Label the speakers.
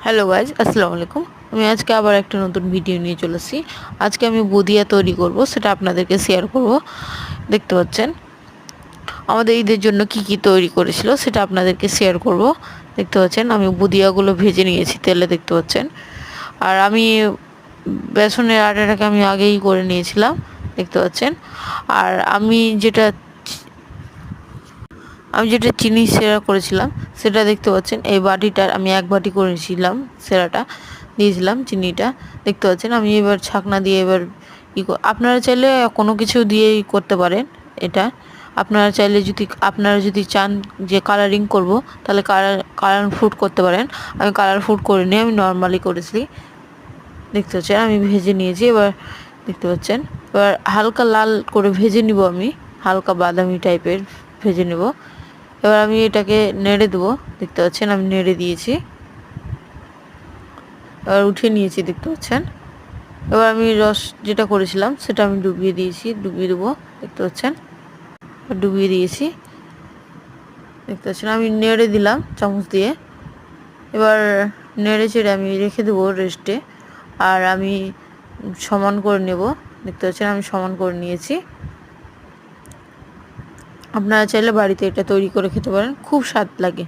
Speaker 1: Hello guys, আসসালামু আলাইকুম। আমি আজকে আবার একটা নতুন ভিডিও নিয়ে চলেছি। আজকে আমি বুদিয়া তৈরি করব, সেটা আপনাদেরকে শেয়ার করব। দেখতে পাচ্ছেন আমাদের ঈদের জন্য কি কি তৈরি করেছিল সেটা আপনাদেরকে শেয়ার করব। দেখতে পাচ্ছেন আমি বুদিয়াগুলো ভেজে নিয়েছি তেলে, দেখতে পাচ্ছেন। আর আমি বেসনের আটাটাকে আমি আগেই করে নিয়েছিলাম, দেখতে পাচ্ছেন। আর আমি যেটা চিনি সেরা করেছিলাম সেটা দেখতে পাচ্ছেন, এই বাটিটার আমি 1 বাটি করেছিলাম, সেরাটা দিয়েছিলাম চিনিটা, দেখতে পাচ্ছেন। আমি এবার ছাকনা দিয়ে এবার আপনারা চাইলে কোনো কিছু দিয়েই করতে পারেন এটা। আপনারা যদি চান যে কালারিং করব, তাহলে কালার ফুড করতে পারেন। আমি কালার ফুড করিনি, আমি নর্মালি করেছি, দেখতে পাচ্ছেন। আমি ভেজে নিয়েছি, এবার দেখতে পাচ্ছেন। এবার হালকা লাল করে ভেজে নিব, আমি হালকা বাদামি টাইপের ভেজে নেব। এবার আমি এটাকে নেড়ে দেবো, দেখতে পাচ্ছেন। আমি নেড়ে দিয়েছি, এবার উঠিয়ে নিয়েছি, দেখতে পাচ্ছেন। এবার আমি রস যেটা করেছিলাম সেটা আমি ডুবিয়ে দেবো, দেখতে পাচ্ছেন। ডুবিয়ে দিয়েছি, দেখতে পাচ্ছেন। আমি নেড়ে দিলাম চামচ দিয়ে। এবার নেড়ে চেড়ে আমি রেখে দেবো রেস্টে। আর আমি সমান করে নেব, দেখতে পাচ্ছেন। আমি সমান করে নিয়েছি। আপনারা চাইলে বাড়িতে এটা তৈরি করে খেতে পারেন, খুব স্বাদ লাগে।